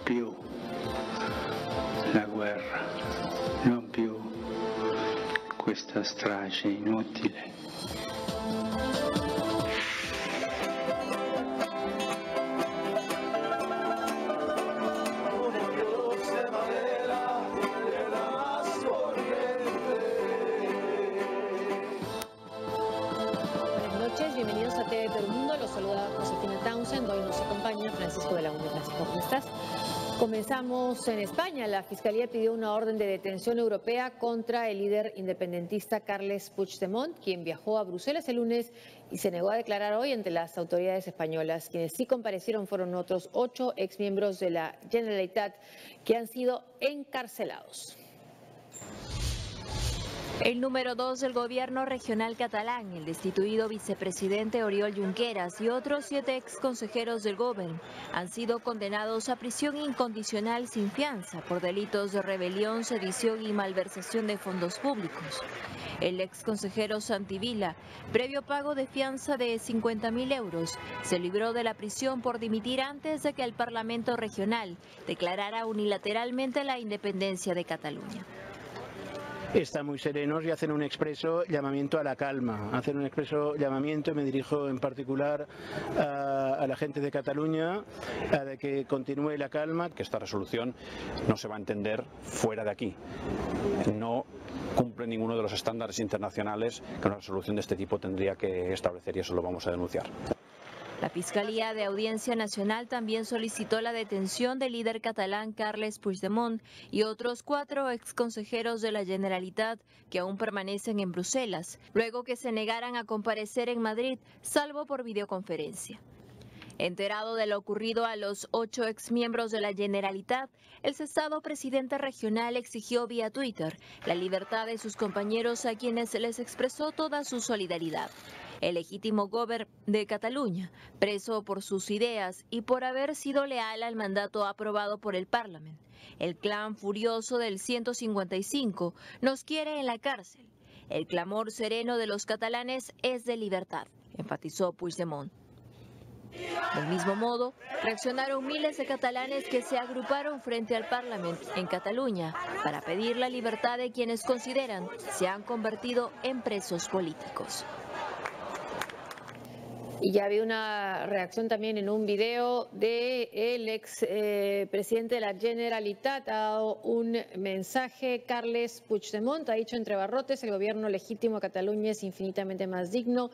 più la guerra, non più questa strage inutile. Bienvenidos a TV Perú Mundo, los saluda Josefina Townsend, hoy nos acompaña Francisco de la Unión. Francisco, ¿cómo estás? Comenzamos en España. La Fiscalía pidió una orden de detención europea contra el líder independentista Carles Puigdemont, quien viajó a Bruselas el lunes y se negó a declarar hoy ante las autoridades españolas. Quienes sí comparecieron fueron otros 8 exmiembros de la Generalitat que han sido encarcelados. El número 2 del gobierno regional catalán, el destituido vicepresidente Oriol Junqueras y otros 7 exconsejeros del gobierno han sido condenados a prisión incondicional sin fianza por delitos de rebelión, sedición y malversación de fondos públicos. El exconsejero Santi Vila, previo pago de fianza de 50.000 euros, se libró de la prisión por dimitir antes de que el Parlamento regional declarara unilateralmente la independencia de Cataluña. Están muy serenos y hacen un expreso llamamiento a la calma, hacen un expreso llamamiento, me dirijo en particular a la gente de Cataluña, de que continúe la calma. Que esta resolución no se va a entender fuera de aquí, no cumple ninguno de los estándares internacionales que una resolución de este tipo tendría que establecer y eso lo vamos a denunciar. La Fiscalía de Audiencia Nacional también solicitó la detención del líder catalán Carles Puigdemont y otros 4 exconsejeros de la Generalitat que aún permanecen en Bruselas, luego que se negaran a comparecer en Madrid, salvo por videoconferencia. Enterado de lo ocurrido a los 8 exmiembros de la Generalitat, el cesado presidente regional exigió vía Twitter la libertad de sus compañeros a quienes les expresó toda su solidaridad. El legítimo gobierno de Cataluña, preso por sus ideas y por haber sido leal al mandato aprobado por el Parlamento. El clan furioso del 155 nos quiere en la cárcel. El clamor sereno de los catalanes es de libertad, enfatizó Puigdemont. Del mismo modo, reaccionaron miles de catalanes que se agruparon frente al Parlamento en Cataluña para pedir la libertad de quienes consideran se han convertido en presos políticos. Y ya había una reacción también en un video del ex presidente de la Generalitat. Ha dado un mensaje. Carles Puigdemont ha dicho entre barrotes: el gobierno legítimo de Cataluña es infinitamente más digno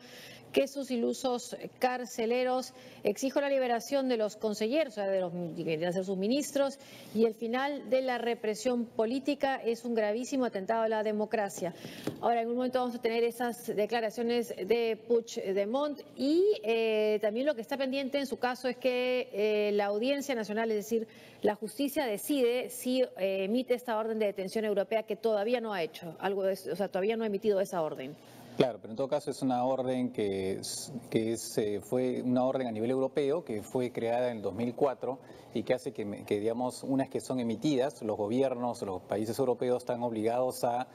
que sus ilusos carceleros. Exijo la liberación de los consejeros, o sea, de los que deberían ser sus ministros, y el final de la represión política. Es un gravísimo atentado a la democracia. Ahora, en un momento vamos a tener esas declaraciones de Puigdemont y también lo que está pendiente en su caso es que la Audiencia Nacional, es decir, la justicia decide si emite esta orden de detención europea, que todavía no ha hecho algo de eso, o sea, todavía no ha emitido esa orden. Claro, pero en todo caso es una orden fue una orden a nivel europeo que fue creada en el 2004 y que hace que digamos, unas que son emitidas, los gobiernos, los países europeos están obligados a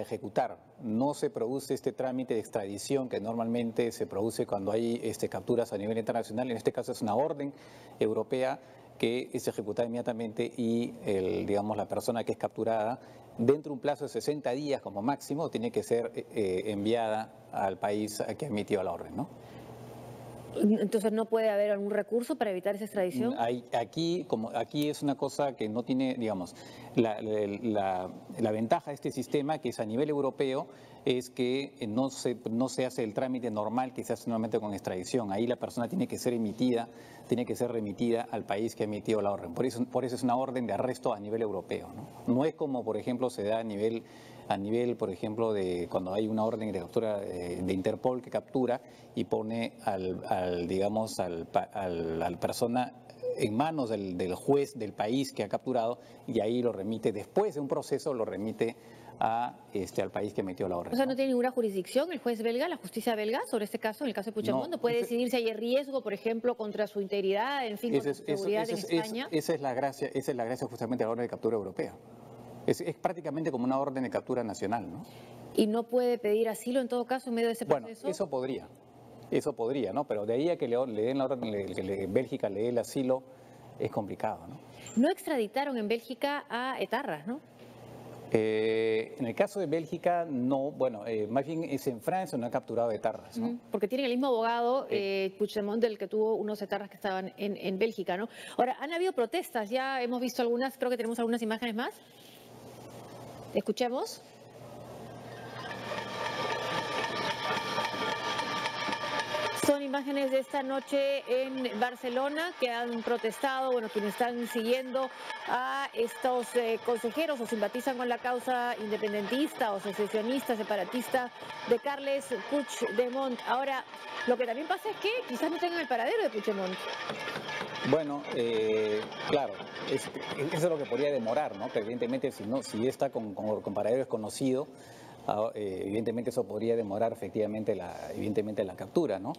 ejecutar. No se produce este trámite de extradición que normalmente se produce cuando hay capturas a nivel internacional. En este caso es una orden europea que es ejecutada inmediatamente y digamos, la persona que es capturada dentro de un plazo de 60 días como máximo tiene que ser enviada al país que ha emitido la orden, ¿no? Entonces, ¿no puede haber algún recurso para evitar esa extradición? Aquí es una cosa que no tiene, digamos, la ventaja de este sistema, que es a nivel europeo, es que no se hace el trámite normal que se hace normalmente con extradición. Ahí la persona tiene que ser remitida al país que ha emitido la orden. Por eso es una orden de arresto a nivel europeo, ¿no? No es como, por ejemplo, se da a nivel, por ejemplo, de cuando hay una orden de captura de Interpol que captura y pone al persona en manos del juez del país que ha capturado y ahí lo remite, después de un proceso, lo remite al país que metió la orden. O sea, ¿no tiene ninguna jurisdicción el juez belga, la justicia belga, sobre este caso, en el caso de Puigdemont? ¿No puede decidir si hay riesgo, por ejemplo, contra su integridad, en fin, contra su seguridad en España? Esa es la gracia justamente de la orden de captura europea. Es prácticamente como una orden de captura nacional, ¿no? ¿Y no puede pedir asilo en todo caso en medio de ese proceso? Bueno, eso podría, ¿no? Pero de ahí a que le den la orden, que Bélgica le dé el asilo es complicado, ¿no? No extraditaron en Bélgica a etarras, ¿no? En el caso de Bélgica, no, bueno, más bien es en Francia, no han capturado etarras, ¿no? Porque tienen el mismo abogado, Puigdemont, del que tuvo unos etarras que estaban en Bélgica, ¿no? Ahora, han habido protestas, ya hemos visto algunas, creo que tenemos algunas imágenes más. Escuchemos. Son imágenes de esta noche en Barcelona que han protestado, bueno, quienes están siguiendo a estos consejeros o simpatizan con la causa independentista o secesionista, separatista de Carles Puigdemont. Ahora, lo que también pasa es que quizás no tengan el paradero de Puigdemont. Bueno, claro, eso es lo que podría demorar, ¿no? Que evidentemente si está con paradero desconocido, evidentemente eso podría demorar efectivamente la captura, ¿no?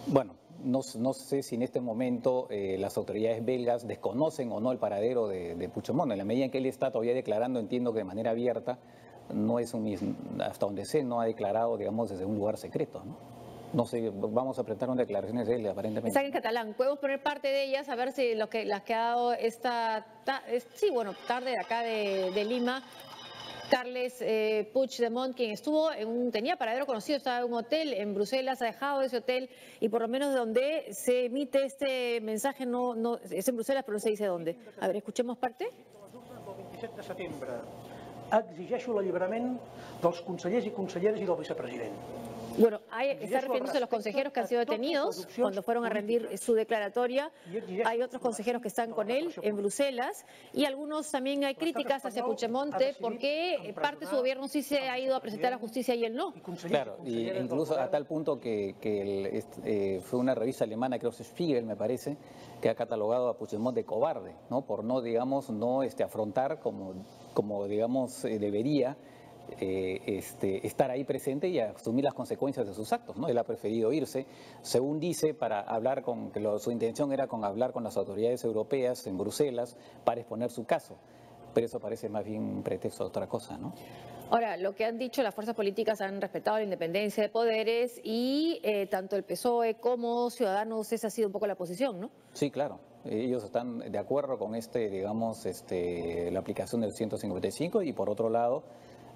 Bueno, no sé si en este momento las autoridades belgas desconocen o no el paradero de Puigdemont. En la medida en que él está todavía declarando, entiendo que de manera abierta, no es hasta donde sé, no ha declarado, digamos, desde un lugar secreto, ¿no? No sé, vamos a presentar unas declaraciones de él, aparentemente. Están en catalán. ¿Podemos poner parte de ellas? A ver si las que ha dado esta tarde de acá de Lima. Carles Puigdemont, quien tenía paradero conocido, estaba en un hotel en Bruselas, ha dejado ese hotel y por lo menos de donde se emite este mensaje, no es en Bruselas, pero no se dice dónde. A ver, escuchemos parte. El 27 de setembre exigeixo l'alliberament dels consellers i conselleres i del vicepresident. Bueno, está refiriéndose a los consejeros que han sido detenidos cuando fueron a rendir su declaratoria. Hay otros consejeros que están con él en Bruselas y algunos también hay críticas hacia Puigdemont porque parte de su gobierno sí se ha ido a presentar a la justicia y él no. Claro, y incluso a tal punto que fue una revista alemana, creo que es Spiegel, me parece, que ha catalogado a Puigdemont de cobarde, ¿no? Por no, digamos, afrontar como digamos, debería estar ahí presente y asumir las consecuencias de sus actos, ¿no? Él ha preferido irse, según dice, para hablar su intención era hablar con las autoridades europeas en Bruselas para exponer su caso, pero eso parece más bien un pretexto a otra cosa, ¿no? Ahora, lo que han dicho, las fuerzas políticas han respetado la independencia de poderes y tanto el PSOE como Ciudadanos, esa ha sido un poco la posición, ¿no? Sí, claro. Ellos están de acuerdo con digamos, la aplicación del 155 y por otro lado,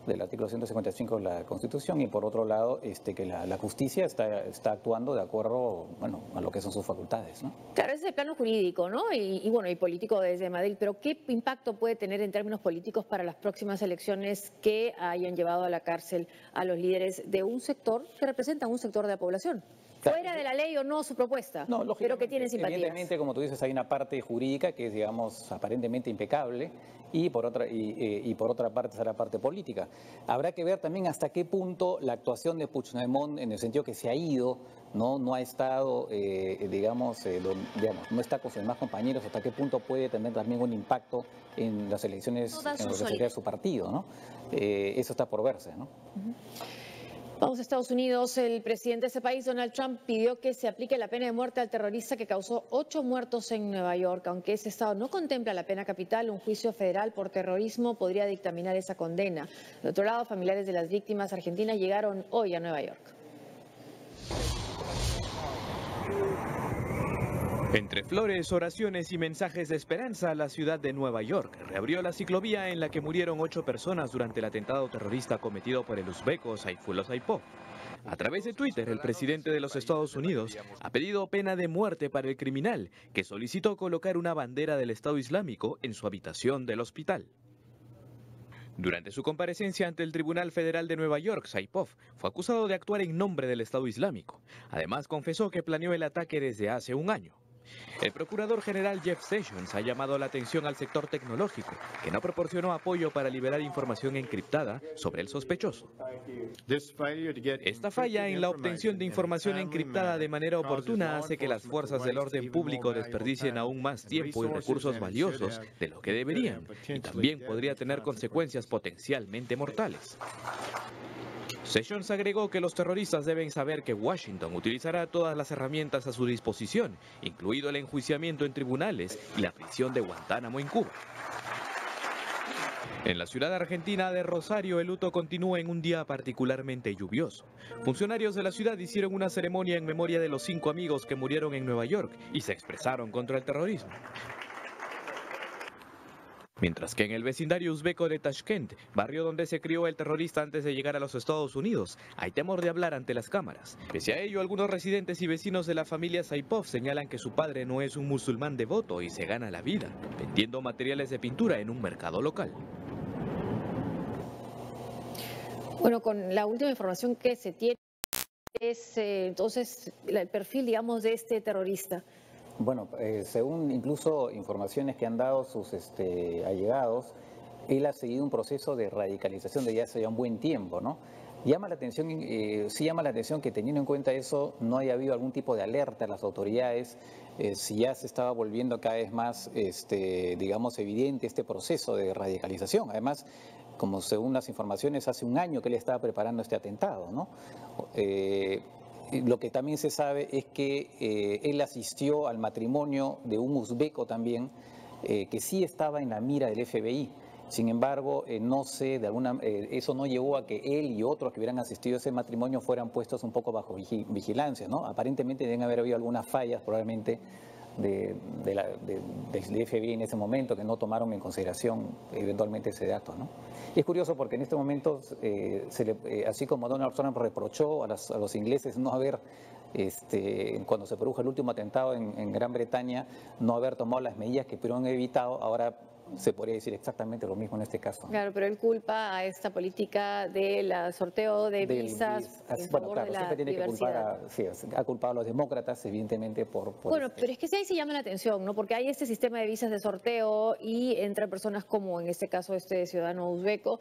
del artículo 155 de la Constitución y por otro lado que la justicia está actuando de acuerdo, bueno, a lo que son sus facultades, ¿no? Claro, ese es el plano jurídico, ¿no? Y bueno, y político desde Madrid, pero ¿qué impacto puede tener en términos políticos para las próximas elecciones que hayan llevado a la cárcel a los líderes de un sector que representa un sector de la población? Fuera de la ley o no su propuesta, no, pero que tiene simpatías. Evidentemente, como tú dices, hay una parte jurídica que es, digamos, aparentemente impecable y por otra parte está la parte política. Habrá que ver también hasta qué punto la actuación de Puigdemont, en el sentido que se ha ido, no ha estado, digamos, no está con sus demás compañeros, hasta qué punto puede tener también un impacto en las elecciones en lo que sería su partido, ¿no? Eso está por verse, ¿no? Vamos a Estados Unidos. El presidente de ese país, Donald Trump, pidió que se aplique la pena de muerte al terrorista que causó 8 muertos en Nueva York. Aunque ese estado no contempla la pena capital, un juicio federal por terrorismo podría dictaminar esa condena. De otro lado, familiares de las víctimas argentinas llegaron hoy a Nueva York. Entre flores, oraciones y mensajes de esperanza, la ciudad de Nueva York reabrió la ciclovía en la que murieron 8 personas durante el atentado terrorista cometido por el uzbeco Saifullah Saipov. A través de Twitter, el presidente de los Estados Unidos ha pedido pena de muerte para el criminal, que solicitó colocar una bandera del Estado Islámico en su habitación del hospital. Durante su comparecencia ante el Tribunal Federal de Nueva York, Saipov fue acusado de actuar en nombre del Estado Islámico. Además, confesó que planeó el ataque desde hace un año. El procurador general Jeff Sessions ha llamado la atención al sector tecnológico, que no proporcionó apoyo para liberar información encriptada sobre el sospechoso. Esta falla en la obtención de información encriptada de manera oportuna hace que las fuerzas del orden público desperdicien aún más tiempo y recursos valiosos de lo que deberían, y también podría tener consecuencias potencialmente mortales. Sessions agregó que los terroristas deben saber que Washington utilizará todas las herramientas a su disposición, incluido el enjuiciamiento en tribunales y la prisión de Guantánamo en Cuba. En la ciudad argentina de Rosario, el luto continúa en un día particularmente lluvioso. Funcionarios de la ciudad hicieron una ceremonia en memoria de los 5 amigos que murieron en Nueva York y se expresaron contra el terrorismo. Mientras que en el vecindario uzbeko de Tashkent, barrio donde se crió el terrorista antes de llegar a los Estados Unidos, hay temor de hablar ante las cámaras. Pese a ello, algunos residentes y vecinos de la familia Saipov señalan que su padre no es un musulmán devoto y se gana la vida vendiendo materiales de pintura en un mercado local. Bueno, con la última información que se tiene es entonces el perfil, digamos, de este terrorista. Bueno, según incluso informaciones que han dado sus allegados, él ha seguido un proceso de radicalización de ya hace un buen tiempo, ¿no? Llama la atención, sí llama la atención que teniendo en cuenta eso no haya habido algún tipo de alerta a las autoridades, si ya se estaba volviendo cada vez más, digamos, evidente este proceso de radicalización. Además, como según las informaciones, hace un año que él estaba preparando este atentado, ¿no? Lo que también se sabe es que él asistió al matrimonio de un uzbeko también, que sí estaba en la mira del FBI. Sin embargo, no sé, eso no llevó a que él y otros que hubieran asistido a ese matrimonio fueran puestos un poco bajo vigilancia, ¿no? Aparentemente deben haber habido algunas fallas probablemente del FBI en ese momento que no tomaron en consideración eventualmente ese dato, ¿no? Y es curioso porque en este momento, así como Donald Trump reprochó a los ingleses no haber, cuando se produjo el último atentado en Gran Bretaña, no haber tomado las medidas que pudieron haber evitado, ahora se podría decir exactamente lo mismo en este caso. Claro, pero él culpa a esta política del sorteo de visas bueno, claro, siempre tiene que culpar ha culpado a los demócratas, evidentemente, por bueno, pero es que sí ahí se llama la atención, ¿no? Porque hay este sistema de visas de sorteo y entran personas como en este caso este ciudadano uzbeko,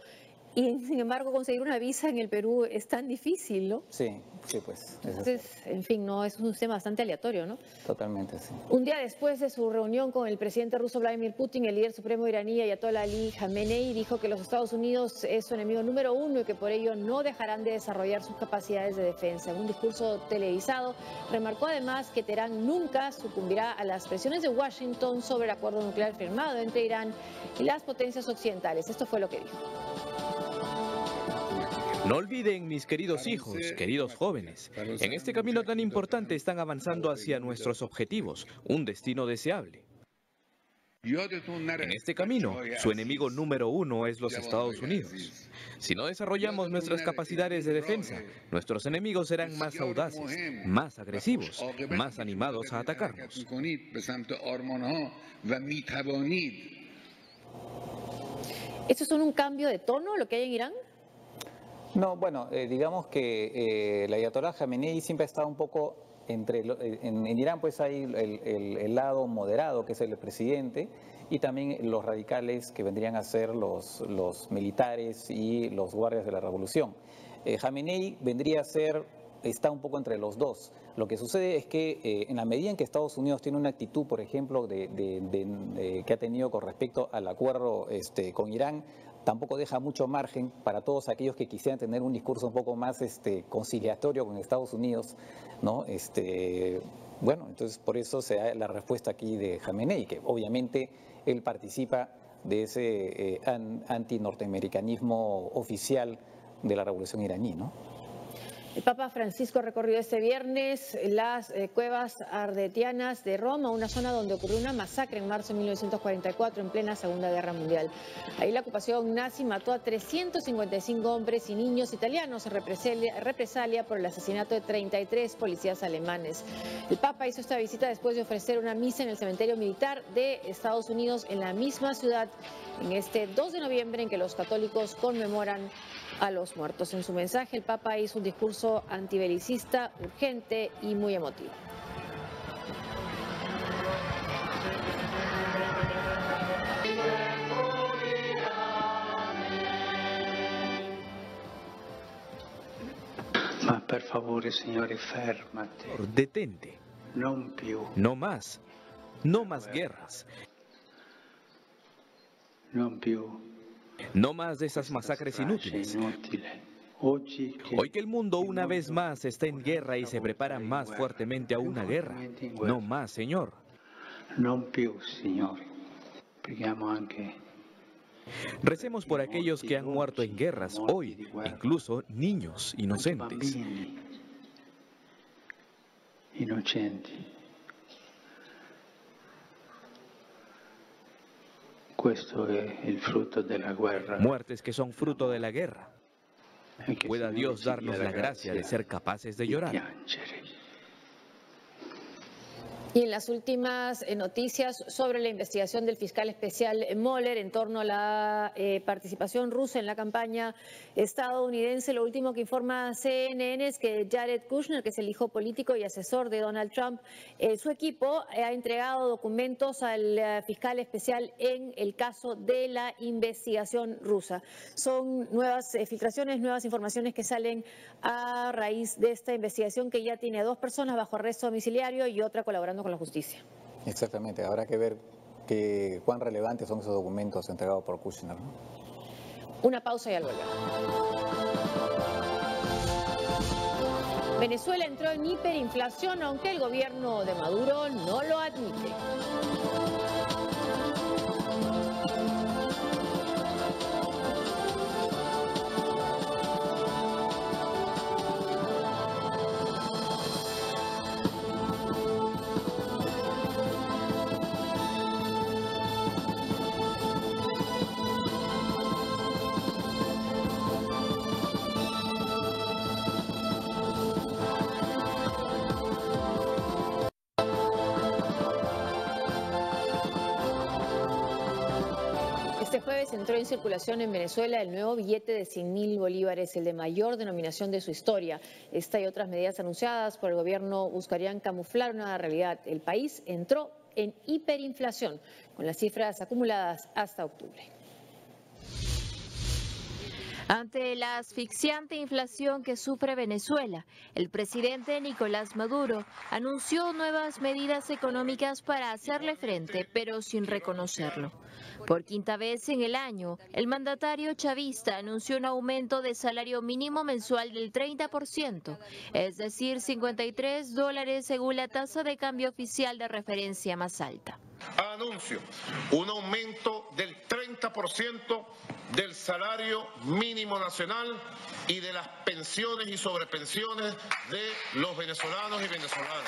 y sin embargo conseguir una visa en el Perú es tan difícil, ¿no? Sí, pues. Entonces, en fin, no, es un sistema bastante aleatorio, ¿no? Totalmente, sí. Un día después de su reunión con el presidente ruso Vladimir Putin, el líder supremo iraní Ayatollah Ali Khamenei dijo que los Estados Unidos es su enemigo número uno y que por ello no dejarán de desarrollar sus capacidades de defensa. En un discurso televisado, remarcó además que Teherán nunca sucumbirá a las presiones de Washington sobre el acuerdo nuclear firmado entre Irán y las potencias occidentales. Esto fue lo que dijo. No olviden, mis queridos hijos, queridos jóvenes, en este camino tan importante están avanzando hacia nuestros objetivos, un destino deseable. En este camino, su enemigo número uno es los Estados Unidos. Si no desarrollamos nuestras capacidades de defensa, nuestros enemigos serán más audaces, más agresivos, más animados a atacarnos. ¿Esto es un cambio de tono, lo que hay en Irán? No, bueno, digamos que el Ayatollah Khamenei siempre ha estado un poco entre... En Irán pues hay el lado moderado, que es el presidente, y también los radicales que vendrían a ser los militares y los guardias de la revolución. Khamenei vendría a ser... está un poco entre los dos. Lo que sucede es que en la medida en que Estados Unidos tiene una actitud, por ejemplo, que ha tenido con respecto al acuerdo con Irán, tampoco deja mucho margen para todos aquellos que quisieran tener un discurso un poco más conciliatorio con Estados Unidos, ¿no? Bueno, entonces por eso se da la respuesta aquí de Khamenei, que obviamente él participa de ese anti-norteamericanismo oficial de la revolución iraní, ¿no? El Papa Francisco recorrió este viernes las cuevas ardetianas de Roma, una zona donde ocurrió una masacre en marzo de 1944 en plena Segunda Guerra Mundial. Ahí la ocupación nazi mató a 355 hombres y niños italianos en represalia por el asesinato de 33 policías alemanes. El Papa hizo esta visita después de ofrecer una misa en el cementerio militar de Estados Unidos en la misma ciudad en este 2 de noviembre en que los católicos conmemoran a los muertos. En su mensaje, el Papa hizo un discurso antibelicista, urgente y muy emotivo. Ma per favore, signore, fermate. Detente. Non più. No más. No más guerras. Non più. No más de esas masacres inútiles. Hoy que el mundo una vez más está en guerra y se prepara más fuertemente a una guerra. No más, Señor. Non più, Signore. Preghiamo anche Recemos por aquellos que han muerto en guerras hoy, incluso niños inocentes. Bambini innocenti. Questo è il frutto della guerra. Muertes que son fruto de la guerra. Pueda Dios darnos la gracia de ser capaces de llorar. Piangere. Y en las últimas noticias sobre la investigación del fiscal especial Mueller en torno a la participación rusa en la campaña estadounidense, lo último que informa CNN es que Jared Kushner, que es el hijo político y asesor de Donald Trump, su equipo ha entregado documentos al fiscal especial en el caso de la investigación rusa. Son nuevas filtraciones, nuevas informaciones que salen a raíz de esta investigación que ya tiene a 2 personas bajo arresto domiciliario y otra colaborando con la justicia. Exactamente, habrá que ver cuán relevantes son esos documentos entregados por Kushner, ¿no? Una pausa y al volver. Venezuela entró en hiperinflación, aunque el gobierno de Maduro no lo admite. Este jueves entró en circulación en Venezuela el nuevo billete de 100.000 bolívares, el de mayor denominación de su historia. Esta y otras medidas anunciadas por el gobierno buscarían camuflar una realidad. El país entró en hiperinflación, con las cifras acumuladas hasta octubre. Ante la asfixiante inflación que sufre Venezuela, el presidente Nicolás Maduro anunció nuevas medidas económicas para hacerle frente, pero sin reconocerlo. Por quinta vez en el año, el mandatario chavista anunció un aumento de salario mínimo mensual del 30%, es decir, $53 según la tasa de cambio oficial de referencia más alta. Anuncio un aumento del 30% del salario mínimo nacional y de las pensiones y sobrepensiones de los venezolanos y venezolanas.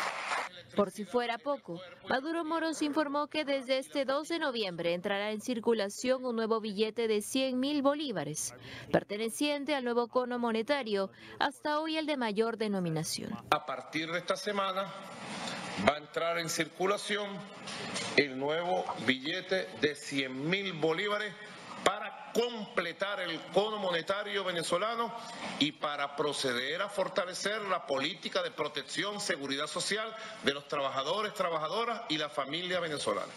Por si fuera poco, Maduro Moros informó que desde este 2 de noviembre entrará en circulación un nuevo billete de 100.000 bolívares, perteneciente al nuevo cono monetario, hasta hoy el de mayor denominación. A partir de esta semana va a entrar en circulación el nuevo billete de 100.000 bolívares para completar el cono monetario venezolano y para proceder a fortalecer la política de protección, seguridad social de los trabajadores, trabajadoras y la familia venezolana.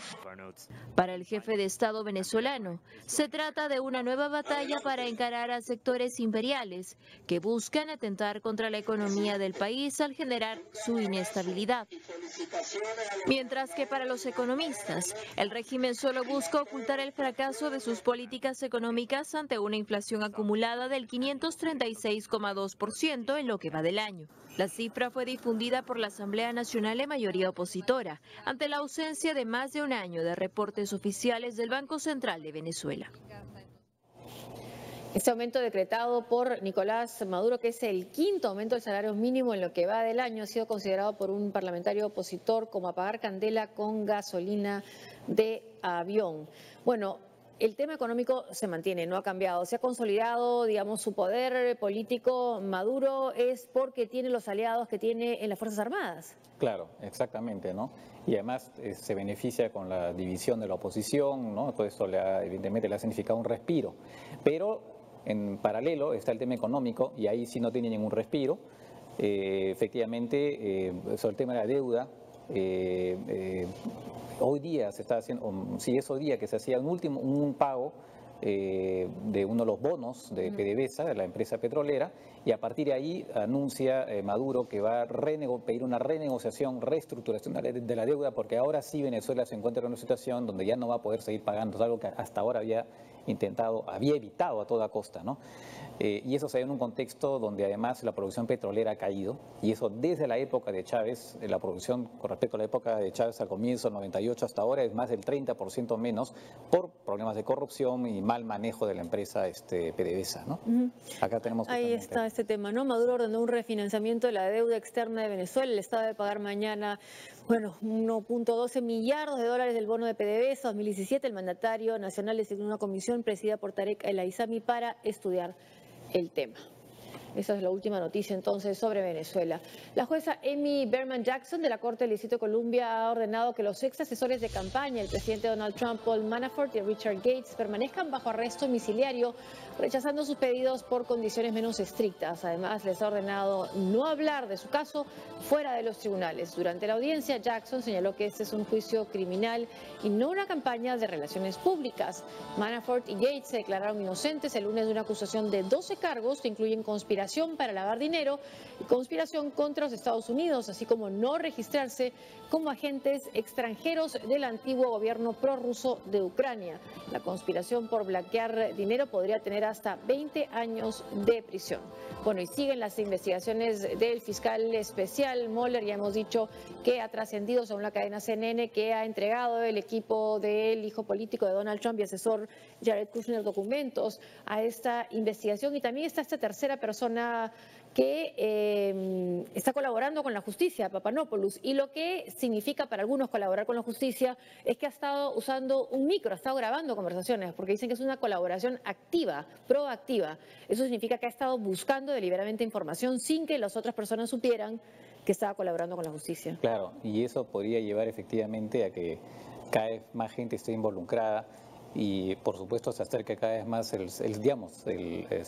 Para el jefe de Estado venezolano, se trata de una nueva batalla para encarar a sectores imperiales que buscan atentar contra la economía del país al generar su inestabilidad. Mientras que para los economistas, el régimen solo busca ocultar el fracaso de sus políticas económicas ante una inflación acumulada del 536,2% en lo que va del año. La cifra fue difundida por la Asamblea Nacional de mayoría opositora, ante la ausencia de más de un año de reportes oficiales del Banco Central de Venezuela. Este aumento decretado por Nicolás Maduro, que es el quinto aumento del salario mínimo en lo que va del año, ha sido considerado por un parlamentario opositor como apagar candela con gasolina de avión. Bueno, el tema económico se mantiene, no ha cambiado. Se ha consolidado, digamos, su poder político. Maduro es porque tiene los aliados que tiene en las Fuerzas Armadas. Claro, exactamente, ¿no? Y además se beneficia con la división de la oposición, ¿no? Todo esto evidentemente le ha significado un respiro. Pero en paralelo está el tema económico y ahí sí no tiene ningún respiro. Efectivamente, sobre el tema de la deuda, hoy día se está haciendo, sí es hoy día que se hacía un pago de uno de los bonos de PDVSA, de la empresa petrolera, y a partir de ahí anuncia Maduro que va a pedir una renegociación, reestructuración de la deuda, porque ahora sí Venezuela se encuentra en una situación donde ya no va a poder seguir pagando, es algo que hasta ahora había evitado a toda costa, ¿no? Y eso se da en un contexto donde además la producción petrolera ha caído, y eso desde la época de Chávez, la producción con respecto a la época de Chávez al comienzo, 98 hasta ahora, es más del 30% menos por problemas de corrupción y mal manejo de la empresa PDVSA, ¿no? Acá tenemos ahí está este tema, ¿no? Maduro ordenó un refinanciamiento de la deuda externa de Venezuela. El Estado debe pagar mañana, bueno, 1.12 millardos de dólares del bono de PDVSA 2017. El mandatario nacional designó una comisión presidida por Tarek El Aizami para estudiar el tema. Esa es la última noticia entonces sobre Venezuela. La jueza Amy Berman Jackson de la Corte del Distrito de Columbia ha ordenado que los ex asesores de campaña del presidente Donald Trump, Paul Manafort y Richard Gates, permanezcan bajo arresto domiciliario, rechazando sus pedidos por condiciones menos estrictas. Además, les ha ordenado no hablar de su caso fuera de los tribunales. Durante la audiencia, Jackson señaló que este es un juicio criminal y no una campaña de relaciones públicas. Manafort y Gates se declararon inocentes el lunes de una acusación de 12 cargos que incluyen conspiración para lavar dinero y conspiración contra los Estados Unidos, así como no registrarse como agentes extranjeros del antiguo gobierno prorruso de Ucrania. La conspiración por blanquear dinero podría tener hasta 20 años de prisión. Bueno, y siguen las investigaciones del fiscal especial Mueller. Ya hemos dicho que ha trascendido, según la cadena CNN, que ha entregado el equipo del hijo político de Donald Trump y asesor Jared Kushner documentos a esta investigación. Y también está esta tercera persona que está colaborando con la justicia, Papanopoulos, y lo que significa para algunos colaborar con la justicia es que ha estado usando un micro, ha estado grabando conversaciones, porque dicen que es una colaboración activa, proactiva. Eso significa que ha estado buscando deliberadamente información sin que las otras personas supieran que estaba colaborando con la justicia. Claro, y eso podría llevar efectivamente a que cada vez más gente esté involucrada. Y por supuesto se acerca cada vez más se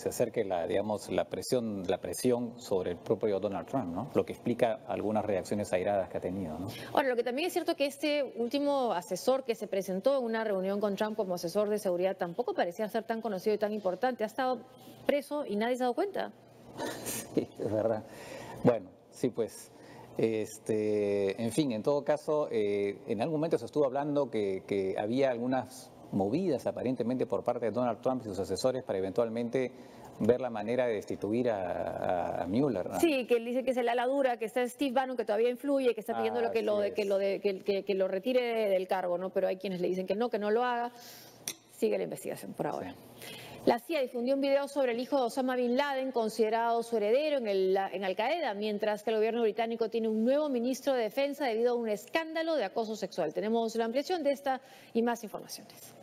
acerca la presión sobre el propio Donald Trump, ¿no? Lo que explica algunas reacciones airadas que ha tenido, ¿no? Ahora, lo que también es cierto es que este último asesor que se presentó en una reunión con Trump como asesor de seguridad tampoco parecía ser tan conocido y tan importante. Ha estado preso y nadie se ha dado cuenta. Sí, es verdad. Bueno, sí, pues. En fin, en todo caso, en algún momento se estuvo hablando que había algunas movidas aparentemente por parte de Donald Trump y sus asesores para eventualmente ver la manera de destituir a Mueller, ¿no? Sí, que él dice que es el ala dura, que está Steve Bannon, que todavía influye, que está pidiendo que lo retire del cargo, ¿no? Pero hay quienes le dicen que no lo haga. Sigue la investigación por ahora. Sí. La CIA difundió un video sobre el hijo de Osama Bin Laden, considerado su heredero en Al-Qaeda, mientras que el gobierno británico tiene un nuevo ministro de defensa debido a un escándalo de acoso sexual. Tenemos la ampliación de esta y más informaciones.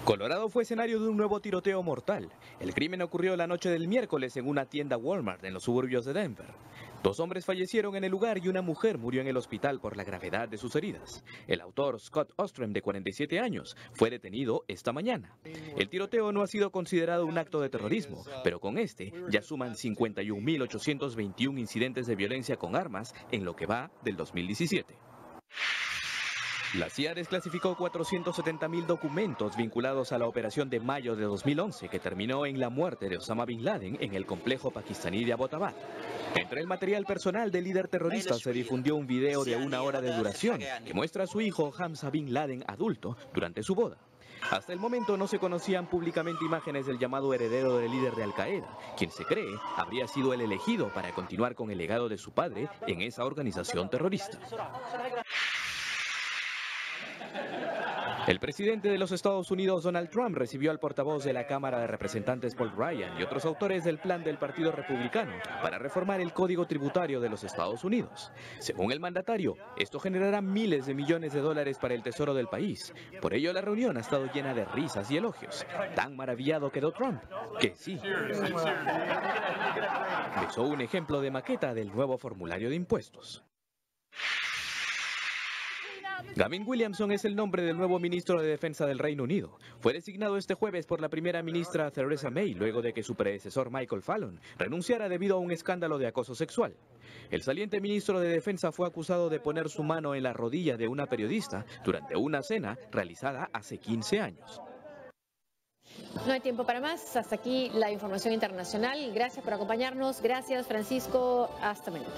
Colorado fue escenario de un nuevo tiroteo mortal. El crimen ocurrió la noche del miércoles en una tienda Walmart en los suburbios de Denver. 2 hombres fallecieron en el lugar y una mujer murió en el hospital por la gravedad de sus heridas. El autor, Scott Ostrom, de 47 años, fue detenido esta mañana. El tiroteo no ha sido considerado un acto de terrorismo, pero con este ya suman 51.821 incidentes de violencia con armas en lo que va del 2017. La CIA desclasificó 470.000 documentos vinculados a la operación de mayo de 2011 que terminó en la muerte de Osama Bin Laden en el complejo pakistaní de Abbottabad. Entre el material personal del líder terrorista se difundió un video de 1 hora de duración que muestra a su hijo Hamza Bin Laden adulto durante su boda. Hasta el momento no se conocían públicamente imágenes del llamado heredero del líder de Al-Qaeda, quien se cree habría sido el elegido para continuar con el legado de su padre en esa organización terrorista. El presidente de los Estados Unidos, Donald Trump, recibió al portavoz de la Cámara de Representantes, Paul Ryan, y otros autores del plan del Partido Republicano para reformar el Código Tributario de los Estados Unidos. Según el mandatario, esto generará miles de millones de dólares para el tesoro del país. Por ello, la reunión ha estado llena de risas y elogios. Tan maravillado quedó Trump, que sí. Besó un ejemplo de maqueta del nuevo formulario de impuestos. Gavin Williamson es el nombre del nuevo ministro de Defensa del Reino Unido. Fue designado este jueves por la primera ministra Theresa May luego de que su predecesor Michael Fallon renunciara debido a un escándalo de acoso sexual. El saliente ministro de Defensa fue acusado de poner su mano en la rodilla de una periodista durante una cena realizada hace 15 años. No hay tiempo para más. Hasta aquí la información internacional. Gracias por acompañarnos. Gracias, Francisco. Hasta mañana.